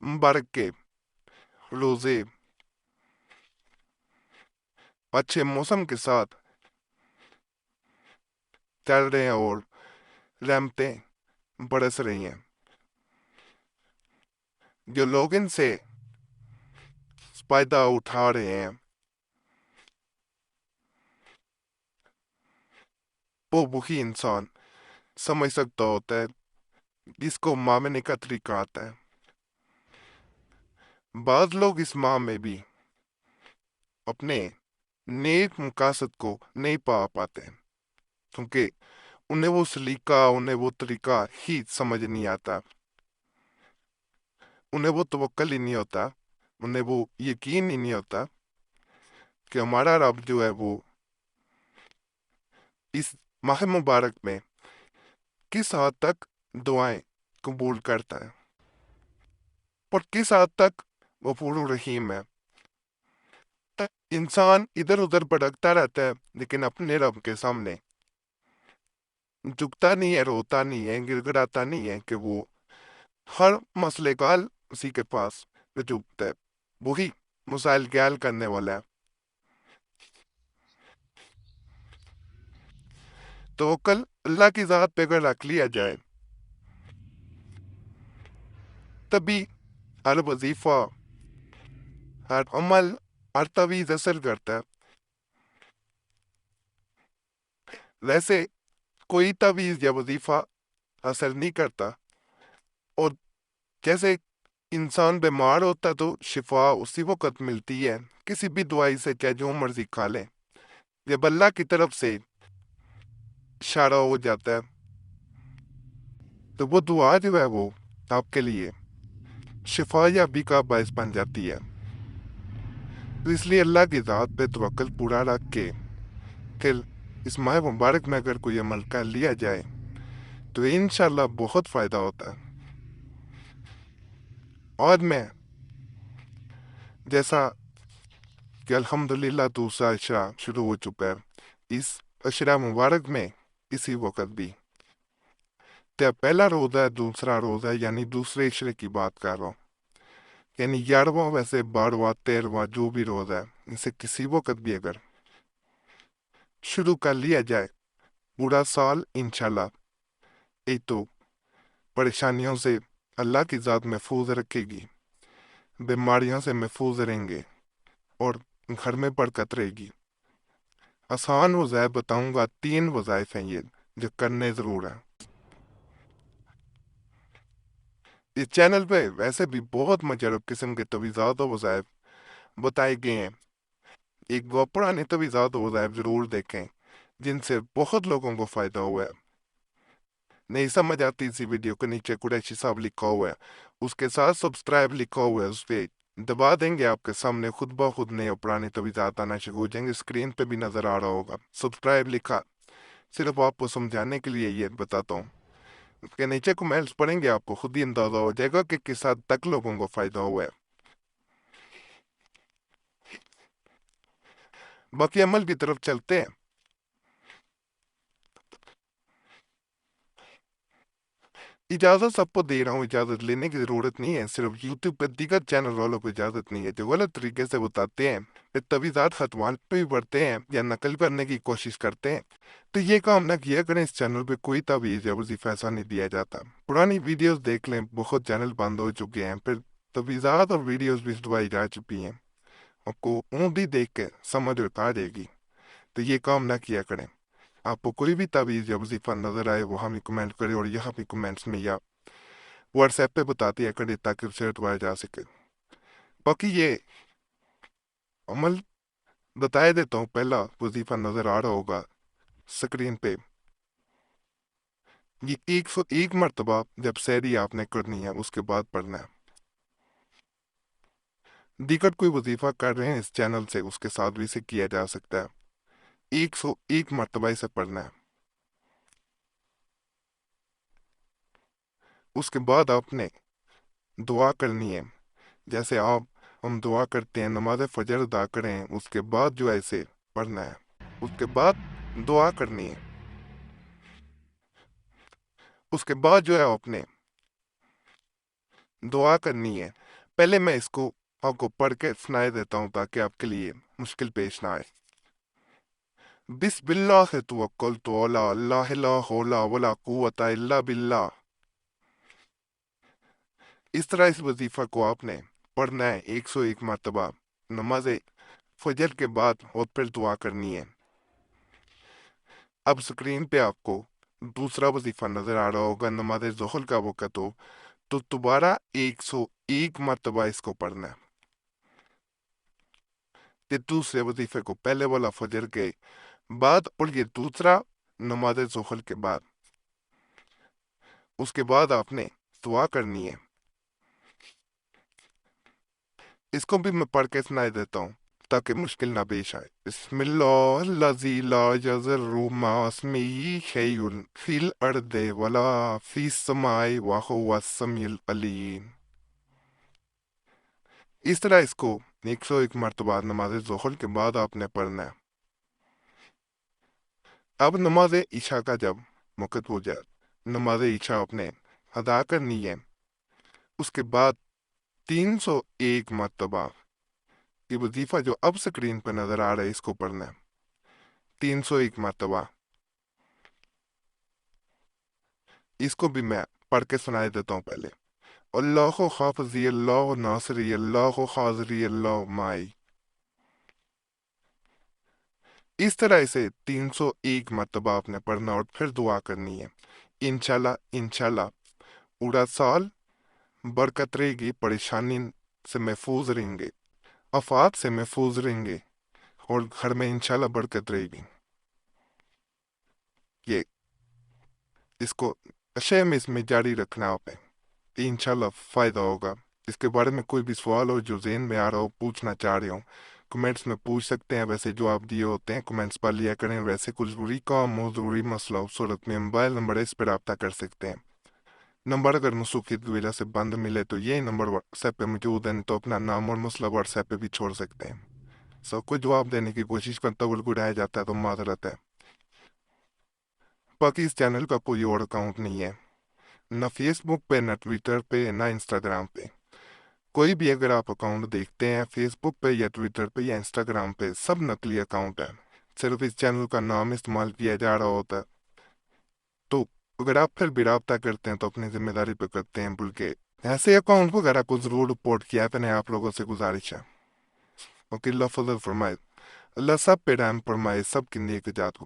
मुबारक के रोजे अच्छे मौसम के साथ चल रहे हैं और रहमतें बरस रही हैं। जो लोग इनसे फायदा उठा रहे हैं वो वही इंसान समझ सकता होता है जिसको मामने का तरीका आता है। बाद लोग इस माह में भी अपने नेक मकासद को नहीं पा पाते क्योंकि उन्हें वो सलीका उन्हें वो तरीका ही समझ नहीं आता, उन्हें वो तवक्कल ही नहीं होता, उन्हें वो यकीन ही नहीं होता कि हमारा रब जो है वो इस माह मुबारक में किस हद तक दुआएं कबूल करता है और किस हद तक गफूर रहीम है। इंसान इधर उधर भटकता रहता है लेकिन अपने रब के सामने झुकता नहीं है, रोता नहीं है, गिड़गिड़ाता नहीं है कि वो हर मसले का हल उसी के पास झुकता है, वही मसाइल के हल करने वाला है। तो कल अल्लाह की ज़ात पे अगर रख लिया जाए तभी हर वजीफा हर अमल हर तवीज़ असर करता है। वैसे कोई तवीज़ या वजीफा असर नहीं करता, और जैसे इंसान बीमार होता तो शिफा उसी वक्त मिलती है किसी भी दवाई से, चाहे जो मर्जी खा ले, जब अल्लाह की तरफ से इशारा हो जाता है तो वो दुआ जो है वो आपके लिए शिफा याबी का बायस बन जाती है। तो इसलिए अल्लाह की ज़ात पे तवक्ल पूरा रख के फिर इस माह मुबारक में अगर कोई अमल कर लिया जाए तो इंशाल्लाह बहुत फ़ायदा होता है। और मैं जैसा कि अल्हम्दुलिल्लाह दूसरा अशरा शुरू हो चुका है इस अशरा मुबारक में, इसी वक्त भी तो पहला रोज़ा है, दूसरा रोज़ा है, यानी दूसरे इशरे की बात कर रहा हूँ, यानी 11वां वैसे 12वां 13वां जो भी रोज़ा है इसे किसी वक्त भी अगर शुरू कर लिया जाए पूरा साल इंशाल्लाह एक तो परेशानियों से अल्लाह की ज़ात महफूज रखेगी, बीमारियों से महफूज रहेंगे और घर में बरकत रहेगी। आसान वज़ाइफ बताऊंगा, 3 वज़ाइफ हैं ये जो करने ज़रूर हैं। इस चैनल पे वैसे भी बहुत मजरूब किस्म के तवीज़ात और वज़ाइफ बताए गए हैं, एक वो पुराने तवीज़ात और वज़ाइफ ज़रूर देखें जिनसे बहुत लोगों को फ़ायदा हुआ है। नहीं समझ आती इसी वीडियो के नीचे कुरैशी साहब लिखा हुआ है, उसके साथ सब्सक्राइब लिखा हुआ है, उस पर दबा देंगे आपके सामने खुद ब खुद नए और पुराने तवीज़ात आना शुरू हो जाएंगे। स्क्रीन पे भी नज़र आ रहा होगा सब्सक्राइब लिखा, सिर्फ आपको समझाने के लिए ये बताता हूँ। उसके नीचे कमेंट्स पढ़ेंगे आपको खुद ही अंदाजा हो जाएगा कि किस हद तक लोगों को फ़ायदा हुआ है। बाकी अमल की तरफ चलते हैं। इजाज़त सबको दे रहा हूँ, इजाज़त लेने की ज़रूरत नहीं है, सिर्फ यूट्यूब पर दीगर चैनल वालों को इजाज़त नहीं है जो गलत तरीके से बताते हैं, फिर तवीज़ात खतवान पे भी बढ़ते हैं या नकल करने की कोशिश करते हैं। तो ये काम ना किया करें, इस चैनल पे कोई तवीज़ या वजीफ़ा ऐसा नहीं दिया जाता। पुरानी वीडियोस देख लें, बहुत चैनल बंद हो चुके हैं, फिर तवीज़ात और वीडियोस भी दवाई जा चुकी हैं, आपको ऊँधी देख के समझ उठा देगी। तो ये काम ना किया करें। आपको कोई भी तावीज़ या वजीफ़ा नज़र आए वो हमें कमेंट करें और यहाँ भी कमेंट्स में या व्हाट्सएप पे बताती है करें ताकि उसे हटवाया जा सके। बाकी ये अमल बताए देता हूँ, पहला वजीफ़ा नज़र आ रहा होगा स्क्रीन पे, ये 101 मरतबा जब सहरी आपने करनी है उसके बाद पढ़ना है। दीगर कोई वजीफ़ा कर रहे हैं इस चैनल से उसके साथ भी इसे किया जा सकता है, 101 मरतबा इसे पढ़ना है। उसके बाद आपने दुआ करनी है, जैसे आप हम दुआ करते हैं नमाज फजर अदा करें उसके बाद जो है इसे पढ़ना है, उसके बाद दुआ करनी है। उसके बाद जो है आपने दुआ करनी है پہلے میں اس کو آپ کو پڑھ کے سنائے دیتا ہوں تاکہ آپ کے لیے مشکل پیش نہ آئے۔ بسم اللہ توکلت علی اللہ لا حول ولا قوت الا باللہ۔ اس طرح اس وظیفہ کو آپ نے پڑھنا ہے 101 مرتبہ نماز فجر کے بعد، اور پھر دعا کرنی ہے۔ اب سکرین پہ آپ کو دوسرا وظیفہ نظر آ رہا ہوگا، نماز ظہر کا وقت ہو تو دوبارہ 101 مرتبہ اس کو پڑھنا ہے۔ یہ دوسرے وظیفے کو پہلے والا فجر کے بعد اور یہ دوسرا نماز ظہر کے بعد۔ اس کے بعد آپ نے دعا کرنی ہے۔ اس کو بھی میں پڑھ کے سنائی دیتا ہوں تاکہ مشکل نہ پیش آئے۔ بسم اللہ الذی لا یضر مع اسمہ شیء فی الارض ولا فی السماء وہو السمیع العلیم۔ اس طرح اس کو 101 مرتبہ نماز ظہر کے بعد آپ نے پڑھنا ہے۔ اب نماز عشاء کا جب وقت ہو جائے، نماز عشاء آپ نے ادا کرنی ہے۔ اس کے بعد 301 مرتبہ یہ وظیفہ جو اب سکرین پہ نظر آ رہا ہے اس کو پڑھنا ہے 301 مرتبہ۔ اس کو بھی میں پڑھ کے سنائے دیتا ہوں پہلے۔ اللہ حافظی اللہ ناصری اللہ حاضری اللہ مائی۔ اس طرح اسے 301 مرتبہ آپ نے پڑھنا اور پھر دعا کرنی ہے۔ انشاءاللہ انشاءاللہ پورا سال برکت رہے گی، پریشانی سے محفوظ رہیں گے، آفات سے محفوظ رہیں گے، اور گھر میں انشاءاللہ برکت رہے گی۔ یہ اس کو نشے میں اس میں جاری رکھنا آپ ہے، انشاءاللہ فائدہ ہوگا۔ اس کے بارے میں کوئی بھی سوال ہو جو ذہن میں آ رہا ہو، پوچھنا چاہ رہے ہوں، کمنٹس میں پوچھ سکتے ہیں۔ ویسے جو آپ دیے ہوتے ہیں کمنٹس پر لیا کریں۔ ویسے کچھ ضروری کام ہو، ضروری مسئلہ ہو، صورت میں موبائل نمبر ہے، اس پہ رابطہ کر سکتے ہیں۔ نمبر اگر منسوخیت کی وجہ سے بند ملے تو یہ نمبر واٹس ایپ پہ موجود ہے، تو اپنا نام اور مسئلہ واٹس ایپ پہ بھی چھوڑ سکتے ہیں۔ سب کو جواب دینے کی کوشش کرتا ہوں، گڑایا جاتا ہے تو معذرت ہے۔ باقی اس چینل کا کوئی اور اکاؤنٹ نہیں ہے، نہ فیس بک پہ، نہ ٹویٹر پہ، نہ انسٹاگرام پہ۔ کوئی بھی اگر آپ اکاؤنٹ دیکھتے ہیں فیس بک پہ یا ٹویٹر پہ یا انسٹاگرام پہ، سب نقلی اکاؤنٹ ہے، صرف اس چینل کا نام استعمال کیا جا رہا ہوتا ہے۔ تو اگر آپ پھر بھی رابطہ کرتے ہیں تو اپنی ذمہ داری پہ کرتے ہیں، بلکہ ایسے اکاؤنٹ وغیرہ کو ضرور رپورٹ کیا کریں، آپ لوگوں سے گزارش ہے۔ اوکے، اللہ فضل فرمائے، اللہ سب پہ رحم فرمائے، سب کی نیک ایجاد کو